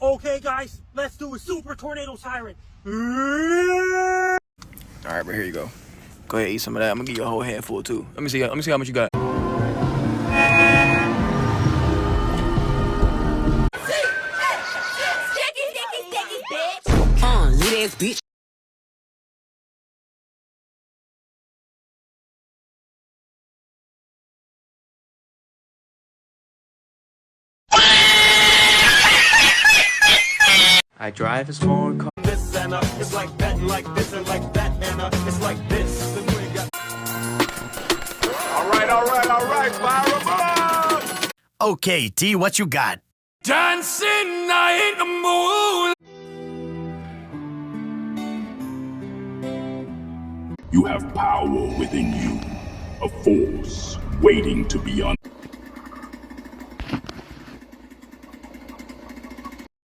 Okay, guys, let's do a super tornado siren. All right, bro, here you go. Go ahead, eat some of that. I'm gonna give you a whole handful too. Let me see how much you got. Lit ass bitch. I drive a small car. This and it's like that and like this and like that and it's like this. All right, fire 'em up! Okay, T, what you got? Dancing night in the moon. You have power within you, a force waiting to be unleashed.